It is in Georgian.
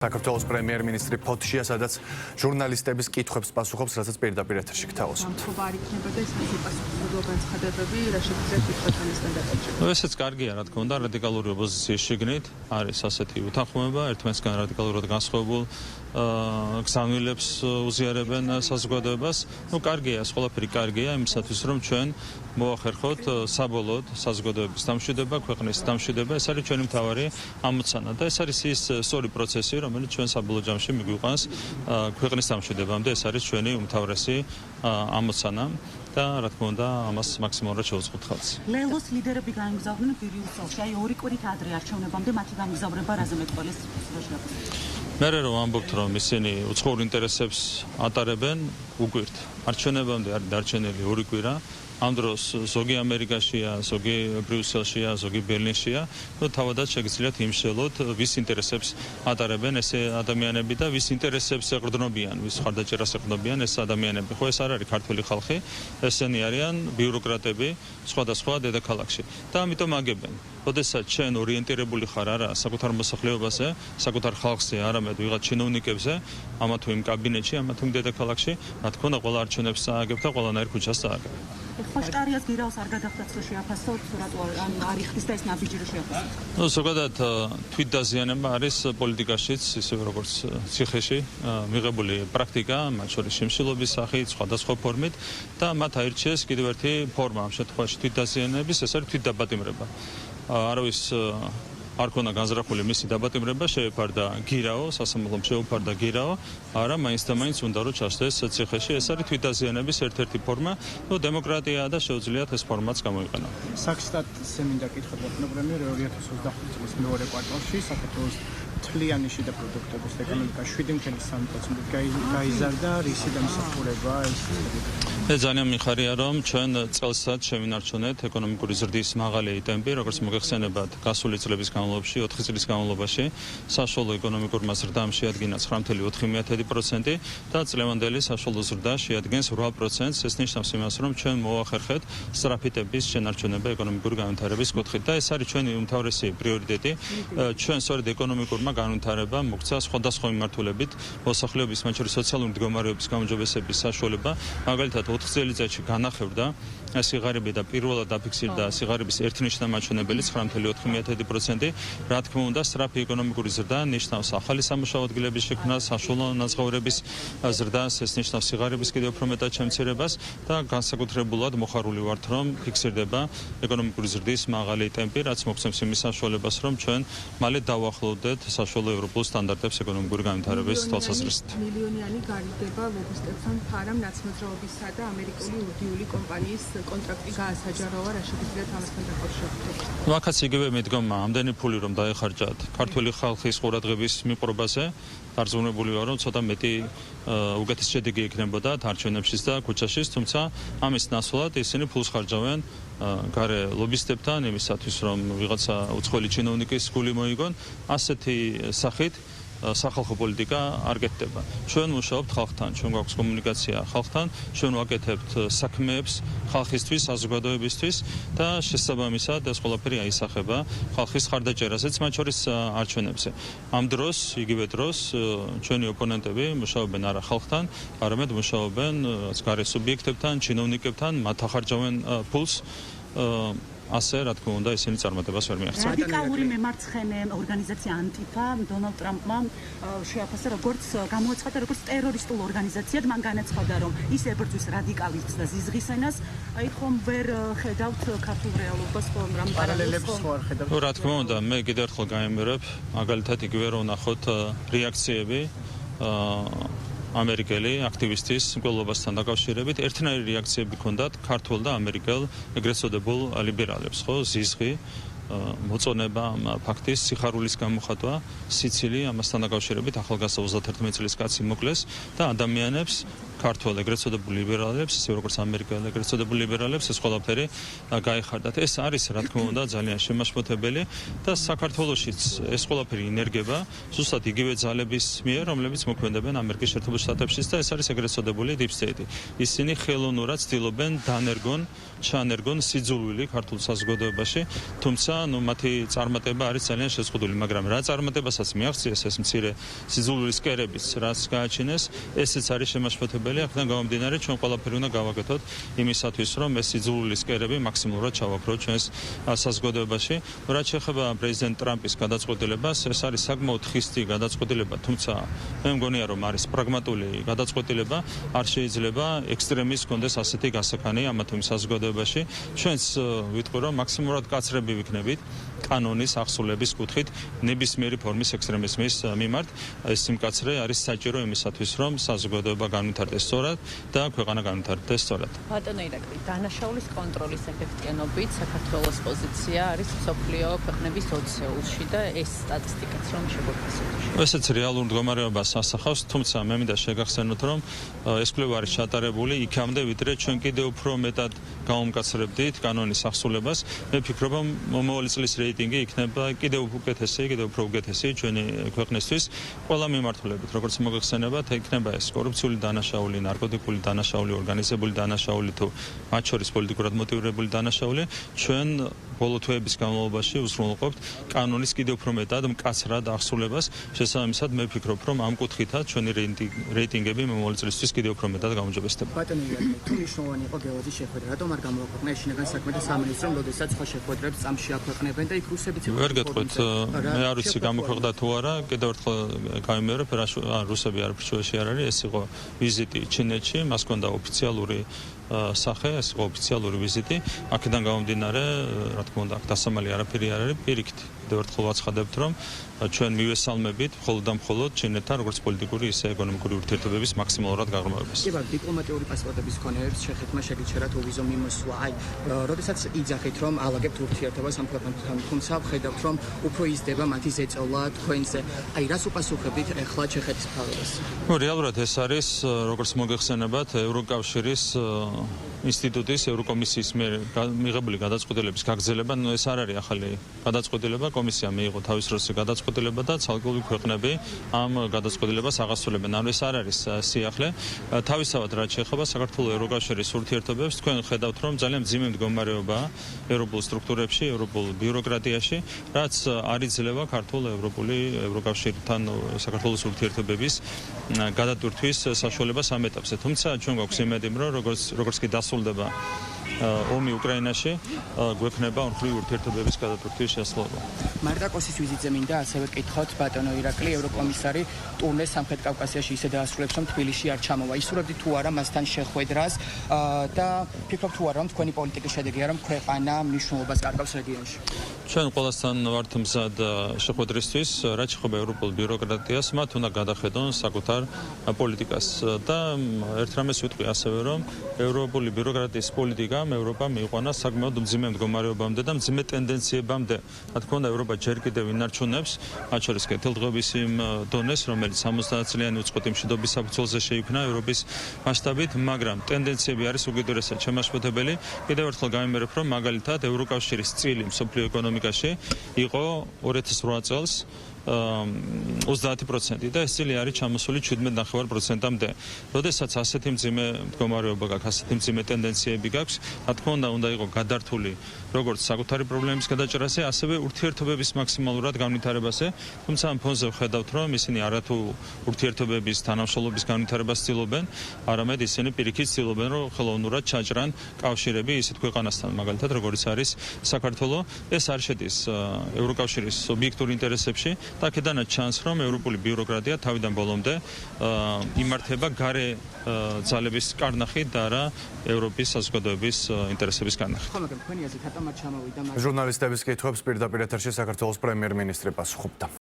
საქართველოს პრემიერ-მინისტრი ფოთშია, სადაც ჟურნალისტების კითხვებს პასუხობს, რასაც პირდაპირ ეთერში გთავაზობთ. ესეც კარგია, რა თქმა უნდა, რადიკალური ოპოზიციის შიგნით არის ასეთი უთანხმოება, ერთმანეთსგან რადიკალურად განსხვავებულ გზავნილებს უზიარებენ საზოგადოებას. კარგია, ეს ყველაფერი კარგია იმისათვის, რომ ჩვენ მოახერხოთ საბოლოოდ საზოგადოების დამშვიდება, ქვეყნის დამშვიდება, ეს არის ჩვენი მთავარი ამოცანა და ეს არის ის სწორი პროცესი, რომელიც ჩვენ საბოლოო ჯამში მიგვიყვანს ქვეყნის დამშვიდებამდე, ეს არის ჩვენი უმთავრესი ამოცანა და რა თქმა უნდა, ამას მაქსიმალურად შევუწყობთ ხალხს. ლელოს ლიდერები გაემგზავრნენ ვირიუსელში, აი 2 კვირით ადრე არჩევნებამდე მათი გამგზავრება რაზე მეტყველეს მე რომ ამბობთ, რომ ისინი უცხოურ ინტერესებს ატარებენ, უგვირთ. არჩევნებამდე არის დარჩენილი 2 კვირა. ამ დროს ზოგი ამერიკაშია, ზოგი ბრიუსელშია, ზოგი ბერლინშია, და თავადაც შეგიძლიათ იმშელოთ, ვის ინტერესებს ატარებენ ეს ადამიანები და ვის ინტერესებს ეყრდნობიან, ვის ხარდაჭერას ეყრდნობიან ეს ადამიანები. ხო, ეს არ არის ქართული ხალხი, ესენი არიან ბიუროკრატები სხვადასხვა დედაქალაქში და ამიტომ აგებენ. როდესაც ჩვენ ორიენტირებული ხარ არა საკუთარ მოსახლეობაზე, საკუთარ ხალხზე, არამედ ვიღაც ჩინოვნიკებზე, ამა თუ იმ კაბინეტში, ამა თუ იმ დედაქალაქში, რა თქმა უნდა, ყველა არჩევნებს წააგებ და ყველანაირ ქუჩას წააგებ. ხოშტარიას გირავს არ გადახდათ შეაფასოთ, რატო არ იხდის და ეს ნაბიჯი რო შეაფასოთ. ზოგადად თვითდაზიანება არის პოლიტიკაშიც, ისე როგორც ციხეში მიღებული პრაქტიკა, მათ შორის შემშილობის სახით, სხვადასხვა ფორმით და მათ აირჩიეს კიდევ ერთი ფორმა ამ შემთხვევაში თვითდაზიანების, ეს არის თვითდაბატიმრება. არავის არ ქონა განზრახული მისი დაბატიმრება, შეეფარდა გირაო, სასამართლომ შეუფარდა გირაო, არა მაინც და მაინც უნდა რომ ჩასდეს ციხეში. ეს არის თვითდაზიანების ერთ-ერთი ფორმა, და დემოკრატიაა და შეუძლიათ ეს ფორმაც გამოიყენო. საქსტატზე მინდა კითხვა პრემიერ 2025 წლის მეორე კვარტალში საქართველოს თლიანი შიდა პროდუქტების ეკონომიკა 7.3%-ით გაიზარდა, რისი დამსახურება ეს? ეს ძალიან მიხარია, რომ ჩვენ წელსაც შევინარჩუნეთ ეკონომიკური ზრდის მაღალი ტემპი, როგორც მოგეხსენებათ, გასული წლების განმავლობაში, 4 წლის განმავლობაში, საშუალო ეკონომიკურმა ზრდამ შეადგინა 9.4% და წლევანდელი საშუალო ზრდა შეადგენს 8%. ეს ნიშნავს იმას, რომ ჩვენ მოახერხეთ სწრაფი ტემპის შენარჩუნება ეკონომიკური განვითარების კუთხით და ეს არის ჩვენი უმთავრესი პრიორიტეტი. ჩვენ სწორედ ეკონომიკურმა განვითარებამ მოგცა სხვადასხვა მიმართულებით მოსახლეობის, მათ შორის სოციალური მდგომარეობის გაუმჯობესების საშუალება, მაგალითად 4 წელიწადში განახევდა სიღარიბე და პირველად დაფიქსირდა სიღარიბის ერთნიშნა მაჩვენებელი 9.4%. რა თქმა უნდა, სწრაფი ეკონომიკური ზრდა ნიშნავს ახალი სამუშაო ადგილების შექმნას, საშუალო ნაზღაურების ზრდას, ეს ნიშნავს სიღარიბის კიდევ უფრო მეტად შემცირებას და განსაკუთრებულად მოხარული ვართ, რომ ფიქსირდება ეკონომიკური ზრდის მაღალი ტემპი, რაც მოგცემს იმის საშუალებას, რომ ჩვენ მალე დავახლოვდეთ საშუალო ევროპულ სტანდარტებს ეკონომიკური განვითარების თვალსაზრისით. მილიონიანი გარიგდება ლობისტებთან ფარამ ნაცნობრაობისა და ამერიკული ურდიული კომპანიის კონტრაქტი გაასაჯაროა, რა შეგვიძლიათ ამასთან დაკავშირებით? აქაც იგივე მიდგომა, ამდენი ფული რომ დაეხარჯათ ქართული ხალხის ყურადღების მიპყრობაზე, დარწმუნებული ვარ, რომ ცოტა მეტი უკეთესი შედეგი იქნებოდა არჩევნებშიც და ქუჩაშიც, თუმცა ამის ნაცვლად ისინი ფულს ხარჯავენ გარე ლობისტებთან იმისათვის, რომ ვიღაცა უცხოელი ჩინოვნიკის გული მოიგონ, ასეთი სახით სახალხო პოლიტიკა არ გეთდება. ჩვენ მუშაობთ ხალხთან, ჩვენ გვაქვს კომუნიკაცია ხალხთან, ჩვენ ვაკეთებთ საქმეებს ხალხისთვის, საზოგადოებისთვის და შესაბამისად ეს ყველაფერი აისახება ხალხის ხარდაჭერაზეც, მათ შორის არჩევნებზე. ამ დროს, იგივე დროს, ჩვენი ოპონენტები მუშაობენ არა ხალხთან, არამედ მუშაობენ გარე სუბიექტებთან, ჩინოვნიკებთან, მათ ახარჯავენ ფულს. ასე, რა თქმა უნდა, ისინი წარმატებას ვერ მიაღწევენ. რადიკალური მემარცხენე ორგანიზაცია ანტიფა დონალდ ტრამპმა შეაფასა, როგორც გამოაცხადა, როგორც ტერორისტულ ორგანიზაციად, მან განაცხადა, რომ ის ებრძვის რადიკალიზმს და ზიზღის ენას. აი ხომ ვერ ხედავთ ქართულ რეალობას, ხომ რამ პარალელებს ხო არ ხედავთ? რა თქმა უნდა, მე კიდევ ერთხელ გაიმეორებ, მაგალითად იგივე რომ ნახოთ რეაქციები ამერიკელი აქტივისტის მკვლელობასთან დაკავშირებით, ერთნაირი რეაქციები ჰქონდათ ქართულ და ამერიკელ ეგრეთ წოდებულ ლიბერალებს, ხო, ზიზღი, მოწონება ფაქტის სიხარულის გამოხატვა, სიცილი, ამასთან დაკავშირებით ახალგაზრდა 31 წლის კაცი მოკლეს და ადამიანებს ქართველ ეგრეთ წოდებულ ლიბერალებს, ისე როგორც ამერიკელ ეგრეთ წოდებულ ლიბერალებს ეს ყველაფერი გაიხარდათ. ეს არის რა თქმა უნდა ძალიან შემაშფოთებელი და საქართველოშიც ეს ყველაფერი ინერგება ზუსტად იგივე ძალების მიერ, რომლებიც მოქმედებენ ამერიკის შეერთებულ შტატებშიც და ეს არის ეგრეთ წოდებული deep state. ისინი ხელოვნურად ცდილობენ დანერგონ, ჩანერგონ სიძულვილი ქართულ საზოგადოებაში, თუმცა მათი წარმატება არის ძალიან შეზღუდული, მაგრამ რა წარმატებასაც მიაღწიეს ეს მცირე სიძულვილის კერებიც, რაც გააჩინეს, ესეც არის შემაშფოთებელი. აქედან გამომდინარე, ჩვენ ყველაფერი უნდა გავაკეთოთ იმისათვის, რომ ეს სიძულვილის კერები მაქსიმალურად ჩავაქროთ ჩვენს საზოგადოებაში. რაც შეეხება პრეზიდენტ ტრამპის გადაწყვეტილებას, ეს არის საკმაოდ ხისტი გადაწყვეტილება, თუმცა მე მგონია, რომ არის პრაგმატული გადაწყვეტილება, არ შეიძლება ექსტრემის კონდეს ასეთი გასაქანი ამა თუ იმ საზოგადოებაში. ჩვენც ვიტყვი, რომ მაქსიმალურად კაცრები ვიქნებით კანონის აღსრულების კუთხით ნებისმიერი ფორმის ექსტრემიზმის მიმართ. ეს სიმკაცრე არის საჭირო იმისათვის, რომ საზოგადოება განვითარდეს სწორად და ქვეყანა განვითარდეს სწორად. ბატონო ირაკლი, დანაშაულის კონტროლის ეფექტიანობით საქართველოს პოზიცია არის მსოფლიო ქვეყნების 20-ში და ეს სტატისტიკაც რომ შეგვეფასოთ. ესეც რეალურ მდგომარეობას ასახავს, თუმცა მე მინდა შეგახსენოთ, რომ ეს კვლევა არის ჩატარებული იქამდე, ვიდრე ჩვენ კიდევ უფრო მეტად გავუმკაცრებდით კანონის აღსრულებას. მე ვფიქრობ, რომ მომავალი წლის რეიტინგი იქნება კიდევ უკეთესი, კიდევ უფრო უკეთესი ჩვენი ქვეყნისთვის. ყველა მიმართულებით, როგორც მოგეხსენებათ, იქნება ეს კორუფციული დანაშაული, ნარკოტიკული დანაშაული, ორგანიზებული დანაშაული თუ მათ შორის პოლიტიკურად მოტივირებული დანაშაული, ჩვენ ბოლო თვეების განმავლობაში უზრუნველყოფთ კანონის კიდევ უფრო მეტად მკაცრად აღსრულებას. შესაბამისად, მე ვფიქრობ, რომ ამ კუთხითაც ჩვენი რეიტინგები მომავალი წლისთვის კიდევ უფრო მეტად გამოჯობესდება. ბატონო ირაკლი, თუ მნიშვნელოვანი იყო გეოლოგიის შეხვედრა, რატომ არ გამოაქვეყნა შინაგან საქმეთა სამინისტრომ, როდესაც სხვა შეხვედრებს წამში აქვეყნებენ და იქ რუსებიც ვერ გეტყვით, მე არ ვიცი გამოქვეყნდა თუ არა, კიდევ ერთხელ გავიმეორებ, რუსები არ ფრჩუაში არ არის, ეს იყო ვიზიტი ჩინეთში, მას ჰქონდა ოფიციალური სახე, ეს იყო ოფიციალური ვიზიტი. აქედან გამომდინარე, რა თქმა უნდა, დასამალი არაფერი არ არის, პირიქით კიდევ ერთხელ ვაცხადებთ, რომ ჩვენ მივესალმებით მხოლოდ და მხოლოდ ჩინეთთან როგორც პოლიტიკური, ისე ეკონომიკური ურთიერთობების მაქსიმალურად გაღრმავებას. კი ბატონო, დიპლომატიური პასპორტების მქონეებს შეხეთმა შეგიჩერათ ვიზო მიმოსვლა. როდესაც იძახით, რომ ალაგებთ ურთიერთობას ამ ქვეყნებთან, თუმცა ვხედავთ, რომ უფრო იზრდება მათი ზეწოლა თქვენზე. რას უპასუხებთ ახლა ჩეხეთის მთავრობას? რეალურად ეს არის, როგორც მოგეხსენებათ, ევროკავშირის ინსტიტუტის ევროკომისიის მიერ მიღებული გადაწყვეტილების გაგრძელება. ეს არ არის ახალი გადაწყვეტილება, კომისია მიიღო თავის როლს გადაწყვეტილება და ცალკეული ქვეყნები ამ გადაწყვეტილებას აღასრულებენ. ანუ ეს არ არის სიახლე. თავისთავად რაც შეეხება საქართველოს ევროკავშირის ურთიერთობებს, თქვენ ხედავთ, რომ ძალიან მძიმე მდგომარეობაა ევროპულ სტრუქტურებში, ევროპულ ბიუროკრატიაში, რაც არ იძლევა ქართულ ევროკავშირთან საქართველოს ურთიერთობების გადატვირთვის საშუალებას ამ ეტაპზე. თუმცა ჩვენ გვაქვს იმედი, რომ როგორც კი დასრულდება ომი უკრაინაში, გვექნება ორმხრივი ურთიერთობების გადატვირთვის შესაძლებლობა. მარტაკოსის ვიზიტზე მინდა ასევე კითხოთ, ბატონო ირაკლი, ევროკომისარი ტურნეს სამხრეთ კავკასიაში ისე დაასრულებს, რომ თბილისში არ ჩამოვა. ისურვებდით თუ არა მასთან შეხვედრას და ფიქრობთ თუ არა, რომ თქვენი პოლიტიკის შედეგია, რომ ქვეყანა მნიშვნელობას კარგავს რეგიონში? ჩვენ ყველასთან ვართ მზად შეხვედრისთვის, რაც შეეხება ევროპულ ბიუროკრატიას, მათ უნდა გადახედონ საკუთარ პოლიტიკას და ერთ რამეს ვიტყვი ასევე, რომ ევროპული ბიუროკრატიის პოლიტიკა ევროპა მიიყვანა საკმაოდ მძიმე მდგომარეობამდე და მძიმე ტენდენციებამდე. რა თქმა უნდა, ევროპა ჯერ კიდევ ინარჩუნებს, მათ შორის კეთილდღეობის იმ დონეს, რომელიც 70 წლიანი უწყვეტი მშვიდობის საფუძველზე შეიქმნა ევროპის მასშტაბით, მაგრამ ტენდენციები არის უკიდურესად შემაშფოთებელი. კიდევ ერთხელ გამიმერებ, რომ მაგალითად ევროკავშირის წილი მსოფლიო ეკონომიკაში იყო 2008 წელს 30% და ეს წილი არის ჩამოსული 17.9%-მდე. როდესაც ასეთი მძიმე მდგომარეობა გაქვს, ასეთი მძიმე ტენდენციები გაქვს, რა თქმა უნდა იყო გადართული როგორც საკუთარი პრობლემის გადაჭრაზე, ასევე ურთიერთობების მაქსიმალურად განვითარებაზე. თუმცა ამ ფონზე ვხედავთ, რომ ისინი არათუ ურთიერთობების თანამშრომლობის განვითარებას ცდილობენ, არამედ ისინი პირიქით ცდილობენ, რომ ხელოვნურად ჩაჭრან კავშირები ისეთ ქვეყანასთან, მაგალითად, როგორც არის საქართველო. ეს არ შედის ევროკავშირის ობიექტურ ინტერესებში. და აქედანაც ჩანს, რომ ევროპული ბიუროკრატია თავიდან ბოლომდე იმართება გარე ძალების კარნახით და არა ევროპის საზოგადოების ინტერესების კარნახით. ხო, მაგრამ თქვენი აზრით რატომ არ ჩამოვიდა? ჟურნალისტების კითხვებს პირდაპირ ეთერში საქართველოს პრემიერ-მინისტრი პასუხობდა.